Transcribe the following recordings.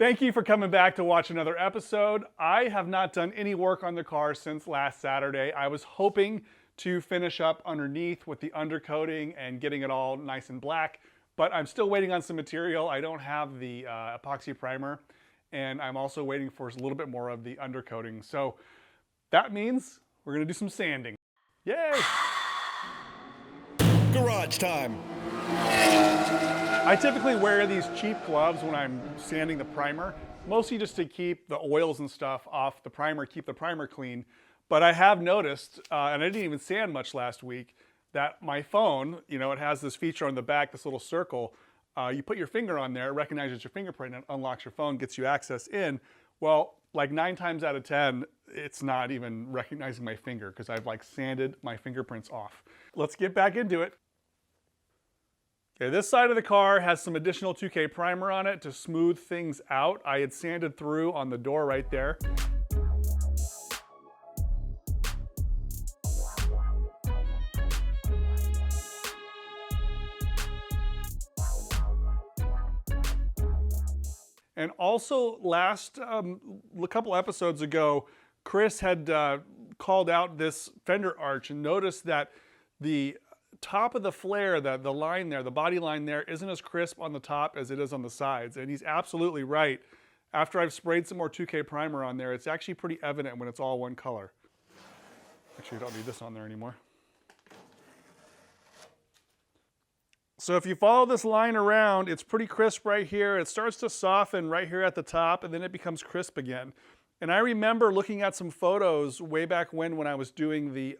Thank you for coming back to watch another episode. I have not done any work on the car since last Saturday. I was hoping to finish up underneath with the undercoating and getting it all nice and black, but I'm still waiting on some material. I don't have the epoxy primer, and I'm also waiting for a little bit more of the undercoating. So that means we're gonna do some sanding. Yay! Garage time. I typically wear these cheap gloves when I'm sanding the primer, mostly just to keep the oils and stuff off the primer, keep the primer clean. But I have noticed, and I didn't even sand much last week, that my phone, you know, it has this feature on the back, this little circle. You put your finger on there, it recognizes your fingerprint and unlocks your phone, gets you access in. Well, like 9 times out of 10, it's not even recognizing my finger because I've like sanded my fingerprints off. Let's get back into it. Okay, this side of the car has some additional 2K primer on it to smooth things out. I had sanded through on the door right there. And also a couple episodes ago, Chris had called out this fender arch and noticed that the top of the flare, the line there, the body line there, isn't as crisp on the top as it is on the sides. And he's absolutely right. After I've sprayed some more 2K primer on there, it's actually pretty evident when it's all one color. Actually, I don't need this on there anymore. So if you follow this line around, it's pretty crisp right here. It starts to soften right here at the top, and then it becomes crisp again. And I remember looking at some photos way back when I was doing the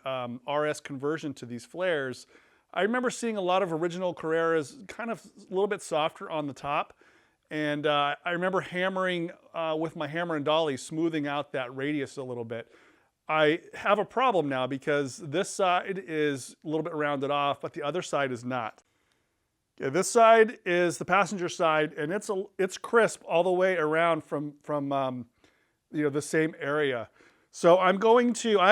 RS conversion to these flares. I remember seeing a lot of original Carreras kind of a little bit softer on the top. And I remember hammering with my hammer and dolly, smoothing out that radius a little bit. I have a problem now because this side is a little bit rounded off, but the other side is not. Okay, this side is the passenger side, and it's crisp all the way around from you know, the same area. So I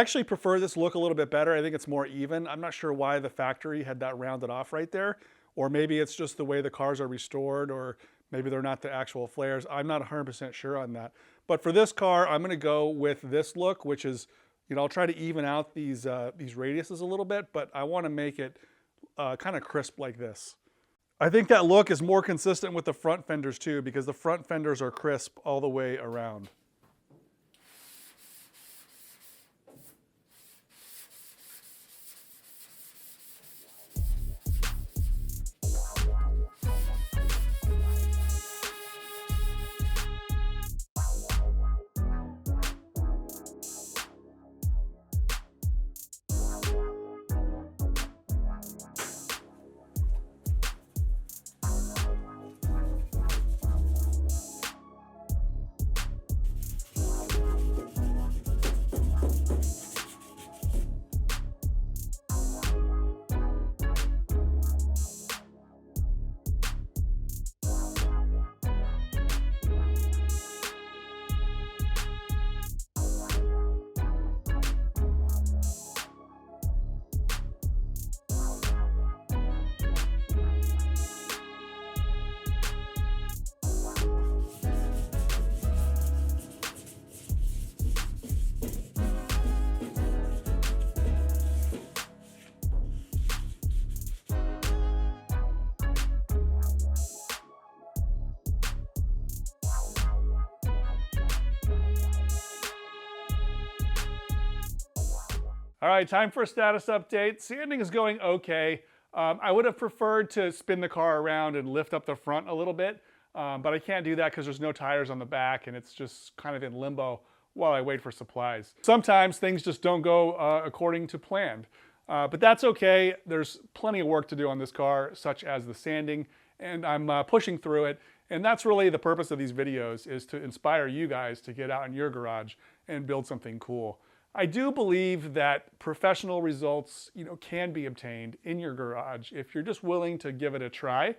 actually prefer this look a little bit better. I think it's more even. I'm not sure why the factory had that rounded off right there, or maybe it's just the way the cars are restored, or maybe they're not the actual flares. I'm not 100% sure on that. But for this car, I'm gonna go with this look, which is, you know, I'll try to even out these radiuses a little bit, but I wanna make it kind of crisp like this. I think that look is more consistent with the front fenders too, because the front fenders are crisp all the way around. All right, time for a status update. Sanding is going okay. I would have preferred to spin the car around and lift up the front a little bit, but I can't do that because there's no tires on the back and it's just kind of in limbo while I wait for supplies. Sometimes things just don't go according to plan, but that's okay. There's plenty of work to do on this car, such as the sanding, and I'm pushing through it. And that's really the purpose of these videos, is to inspire you guys to get out in your garage and build something cool. I do believe that professional results, you know, can be obtained in your garage if you're just willing to give it a try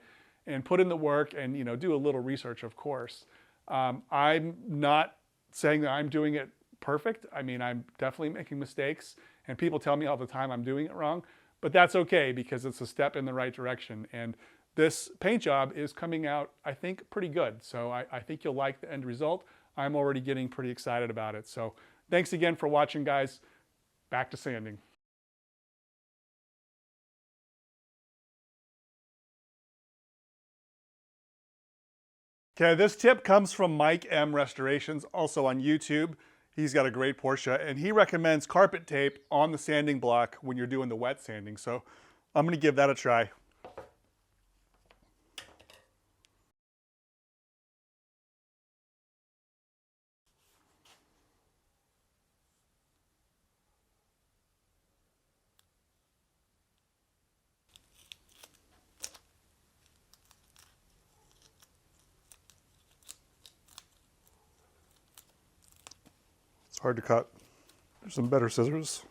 and put in the work and, you know, do a little research, of course. I'm not saying that I'm doing it perfect. I mean, I'm definitely making mistakes, and people tell me all the time I'm doing it wrong, but that's okay because it's a step in the right direction. And this paint job is coming out, I think, pretty good. So I think you'll like the end result. I'm already getting pretty excited about it. So thanks again for watching, guys. Back to sanding. Okay, this tip comes from Mike M Restorations, also on YouTube. He's got a great Porsche, and he recommends carpet tape on the sanding block when you're doing the wet sanding. So I'm going to give that a try. It's hard to cut. There's some better scissors.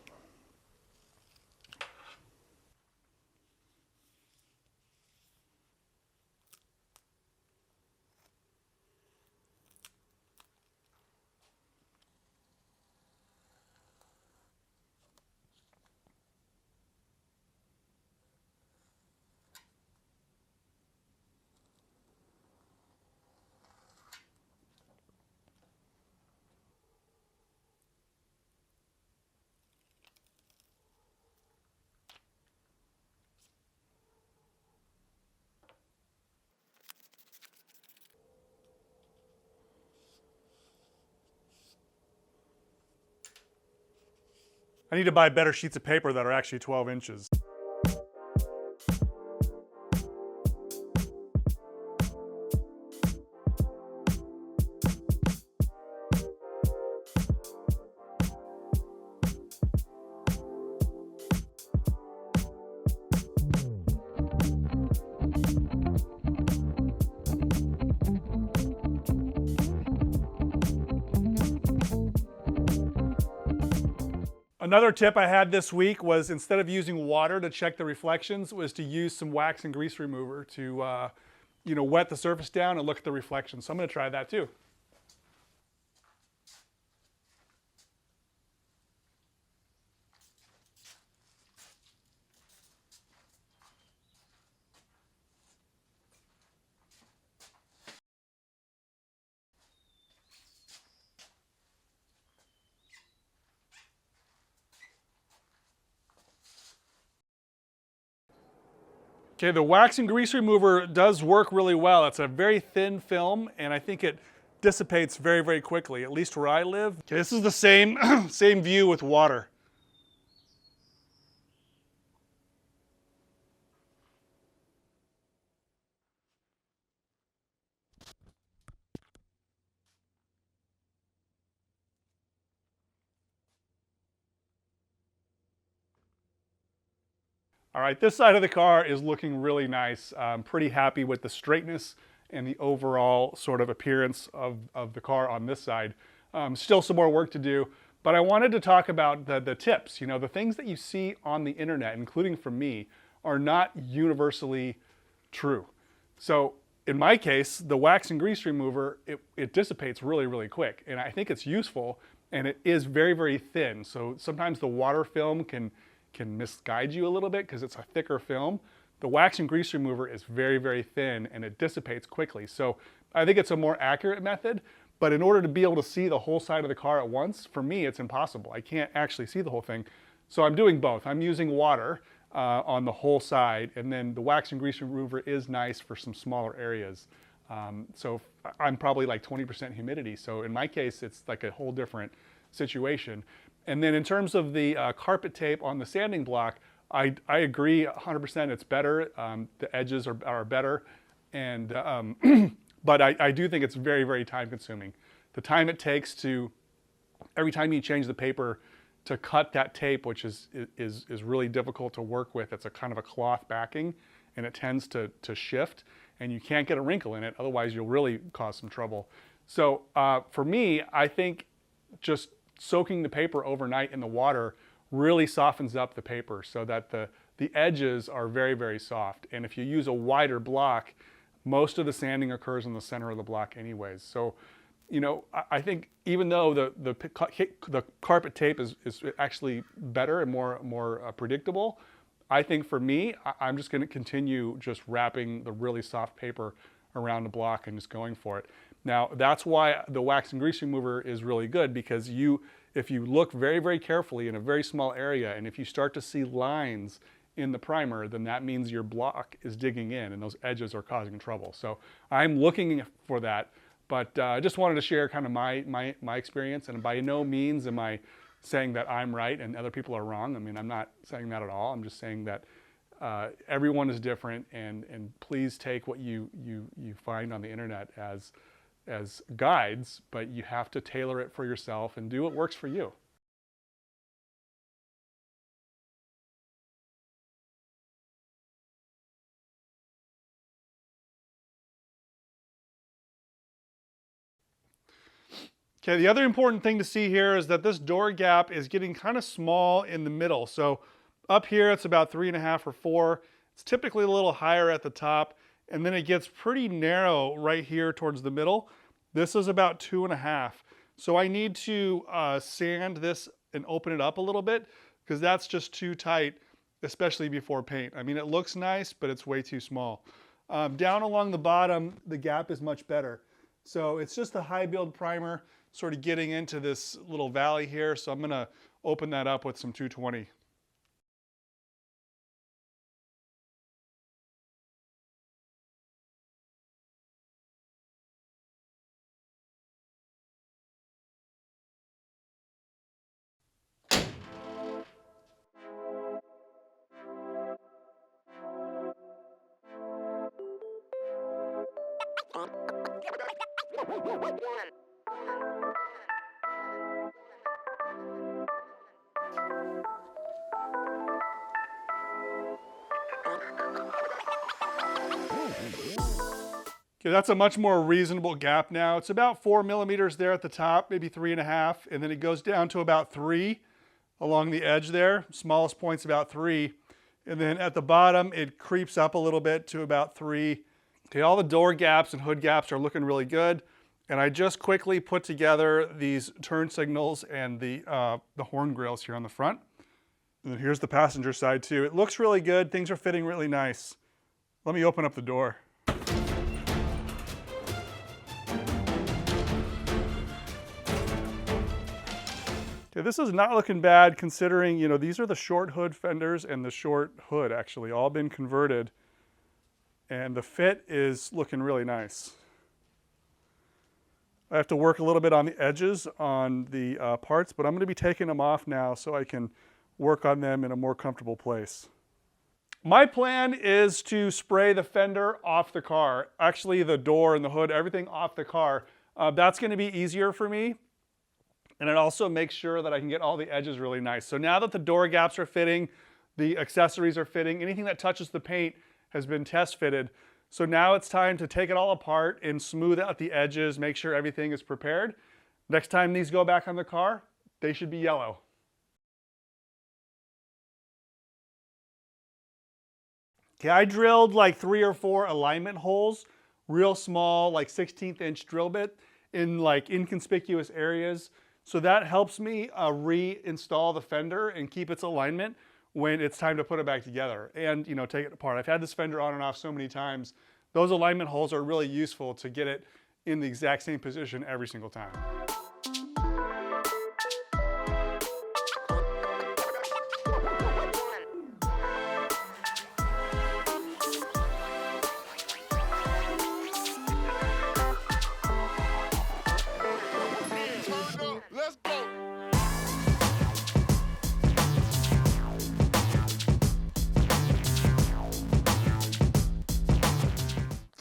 I need to buy better sheets of paper that are actually 12 inches. Another tip I had this week was, instead of using water to check the reflections, was to use some wax and grease remover to wet the surface down and look at the reflections. So I'm going to try that too. Okay, the wax and grease remover does work really well. It's a very thin film, and I think it dissipates very, very quickly, at least where I live. Okay, this is the same, same view with water. All right, this side of the car is looking really nice. I'm pretty happy with the straightness and the overall sort of appearance of the car on this side. Still some more work to do, but I wanted to talk about the tips. You know, the things that you see on the internet, including from me, are not universally true. So in my case, the wax and grease remover, it dissipates really, really quick. And I think it's useful, and it is very, very thin. So sometimes the water film can misguide you a little bit because it's a thicker film. The wax and grease remover is very, very thin, and it dissipates quickly. So I think it's a more accurate method, but in order to be able to see the whole side of the car at once, for me, it's impossible. I can't actually see the whole thing. So I'm doing both. I'm using water on the whole side, and then the wax and grease remover is nice for some smaller areas. So I'm probably like 20% humidity. So in my case, it's like a whole different situation. And then in terms of the carpet tape on the sanding block, I agree 100%. It's better. The edges are better, and but I do think it's very, very time consuming. The time it takes to, every time you change the paper, to cut that tape, which is really difficult to work with. It's a kind of a cloth backing, and it tends to shift, and you can't get a wrinkle in it. Otherwise, you'll really cause some trouble. So for me, I think just soaking the paper overnight in the water really softens up the paper so that the edges are very, very soft. And if you use a wider block, most of the sanding occurs in the center of the block anyways. So, you know, I think even though the carpet tape is actually better and more predictable, I think for me, I'm just going to continue just wrapping the really soft paper around the block and just going for it. Now, that's why the wax and grease remover is really good, because if you look very, very carefully in a very small area, and if you start to see lines in the primer, then that means your block is digging in and those edges are causing trouble. So I'm looking for that, but I just wanted to share kind of my experience, and by no means am I saying that I'm right and other people are wrong. I mean, I'm not saying that at all. I'm just saying that everyone is different, and please take what you find on the internet as guides, but you have to tailor it for yourself and do what works for you. Okay, the other important thing to see here is that this door gap is getting kind of small in the middle. So up here it's about 3.5 or 4. It's typically a little higher at the top, and then it gets pretty narrow right here towards the middle. This is about 2.5. So I need to sand this and open it up a little bit, because that's just too tight, especially before paint. I mean, it looks nice, but it's way too small. Down along the bottom, the gap is much better. So it's just a high build primer sort of getting into this little valley here. So I'm going to open that up with some 220. Okay, that's a much more reasonable gap now. It's about 4 millimeters there at the top, maybe 3.5, and then it goes down to about 3 along the edge there. Smallest point's about 3. And then at the bottom, it creeps up a little bit to about 3. Okay, all the door gaps and hood gaps are looking really good. And I just quickly put together these turn signals and the horn grills here on the front. And then here's the passenger side too. It looks really good. Things are fitting really nice. Let me open up the door. Okay, this is not looking bad considering, you know, these are the short hood fenders and the short hood actually all been converted. And the fit is looking really nice. I have to work a little bit on the edges on the parts, but I'm going to be taking them off now so I can work on them in a more comfortable place. My plan is to spray the fender off the car. Actually, the door and the hood, everything off the car. That's going to be easier for me. And it also makes sure that I can get all the edges really nice. So now that the door gaps are fitting, the accessories are fitting, anything that touches the paint has been test fitted. So now it's time to take it all apart and smooth out the edges, make sure everything is prepared. Next time these go back on the car, they should be yellow. Okay, I drilled like 3 or 4 alignment holes, real small, like 1/16 inch drill bit in like inconspicuous areas. So that helps me reinstall the fender and keep its alignment when it's time to put it back together and, you know, take it apart. I've had this fender on and off so many times. Those alignment holes are really useful to get it in the exact same position every single time.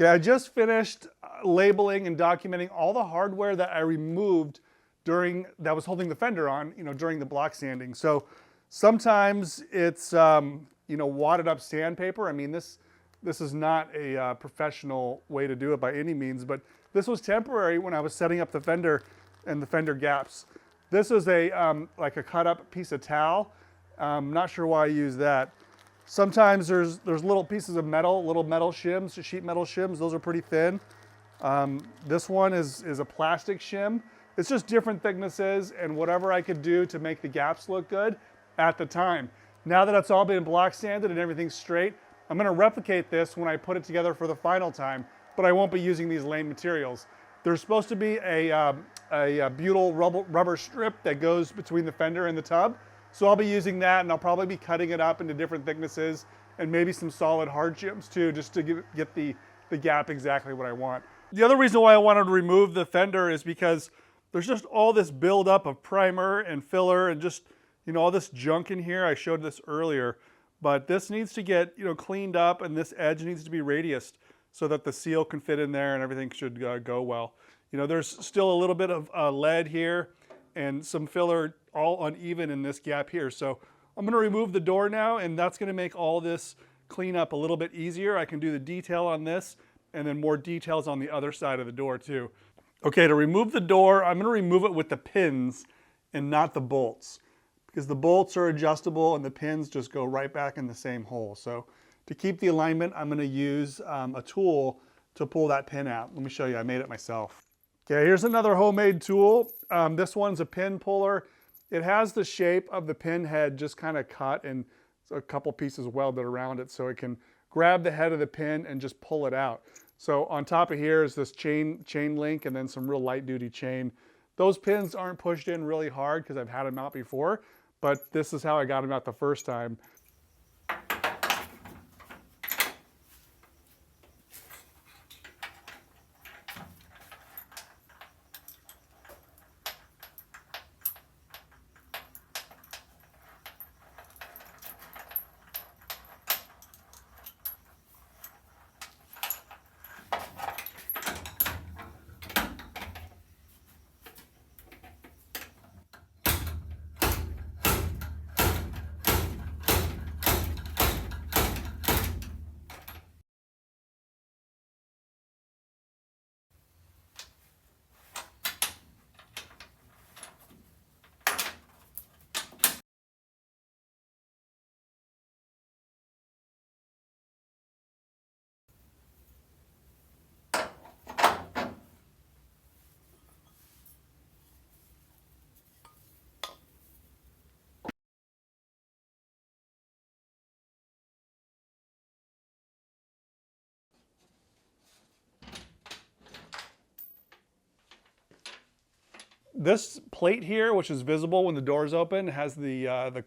Okay, I just finished labeling and documenting all the hardware that I removed that was holding the fender on, you know, during the block sanding. So sometimes it's, you know, wadded up sandpaper. I mean, this is not a professional way to do it by any means, but this was temporary when I was setting up the fender and the fender gaps. This is like a cut up piece of towel. Not sure why I use that. Sometimes there's little pieces of metal, little metal shims, sheet metal shims. Those are pretty thin. This one is a plastic shim. It's just different thicknesses and whatever I could do to make the gaps look good at the time. Now that it's all been block sanded and everything's straight, I'm gonna replicate this when I put it together for the final time, but I won't be using these lame materials. There's supposed to be a butyl rubber strip that goes between the fender and the tub. So I'll be using that, and I'll probably be cutting it up into different thicknesses and maybe some solid hard shims too, just to get the gap exactly what I want. The other reason why I wanted to remove the fender is because there's just all this buildup of primer and filler and just, you know, all this junk in here. I showed this earlier, but this needs to get, you know, cleaned up, and this edge needs to be radiused so that the seal can fit in there and everything should go well. You know, there's still a little bit of lead here and some filler all uneven in this gap here. So I'm gonna remove the door now, and that's gonna make all this cleanup a little bit easier. I can do the detail on this and then more details on the other side of the door too. Okay, to remove the door, I'm gonna remove it with the pins and not the bolts, because the bolts are adjustable and the pins just go right back in the same hole. So to keep the alignment, I'm gonna use a tool to pull that pin out. Let me show you, I made it myself. Okay, here's another homemade tool. This one's a pin puller. It has the shape of the pin head just kind of cut and a couple pieces welded around it so it can grab the head of the pin and just pull it out. So on top of here is this chain link and then some real light duty chain. Those pins aren't pushed in really hard because I've had them out before, but this is how I got them out the first time. This plate here, which is visible when the door's open, has the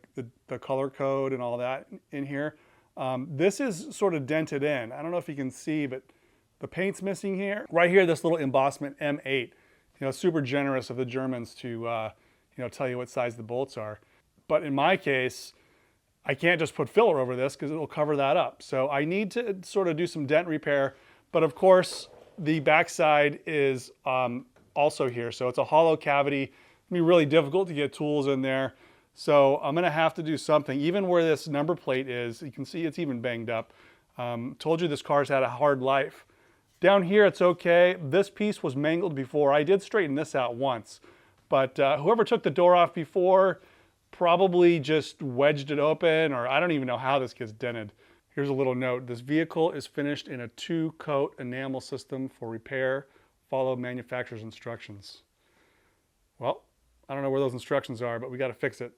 color code and all that in here. This is sort of dented in. I don't know if you can see, but the paint's missing here. Right here, this little embossment M8. You know, super generous of the Germans to you know, tell you what size the bolts are. But in my case, I can't just put filler over this because it'll cover that up. So I need to sort of do some dent repair. But of course, the backside is also here. So it's a hollow cavity. It's gonna be really difficult to get tools in there. So I'm gonna have to do something. Even where this number plate is, you can see it's even banged up. Told you this car's had a hard life. Down here, it's okay. This piece was mangled before. I did straighten this out once, but whoever took the door off before probably just wedged it open, or I don't even know how this gets dented. Here's a little note. This vehicle is finished in a 2-coat enamel system for repair. Follow manufacturer's instructions. Well, I don't know where those instructions are, but we got to fix it.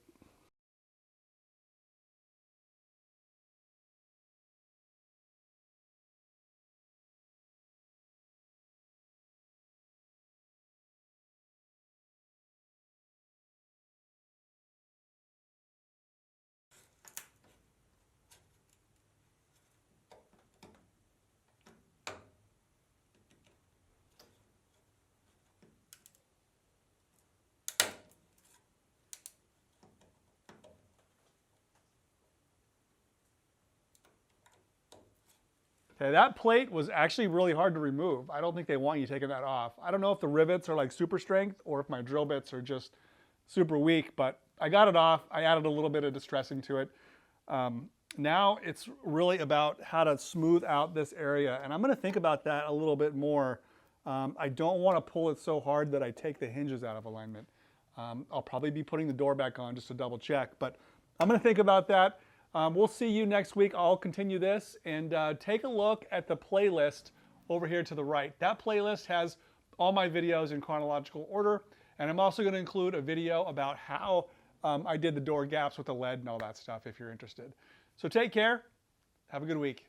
Okay, that plate was actually really hard to remove. I don't think they want you taking that off. I don't know if the rivets are like super strength or if my drill bits are just super weak, but I got it off. I added a little bit of distressing to it. Now it's really about how to smooth out this area, and I'm gonna think about that a little bit more. I don't wanna pull it so hard that I take the hinges out of alignment. I'll probably be putting the door back on just to double check, but I'm gonna think about that. We'll see you next week. I'll continue this, and take a look at the playlist over here to the right. That playlist has all my videos in chronological order, and I'm also going to include a video about how I did the door gaps with the lead and all that stuff if you're interested. So take care. Have a good week.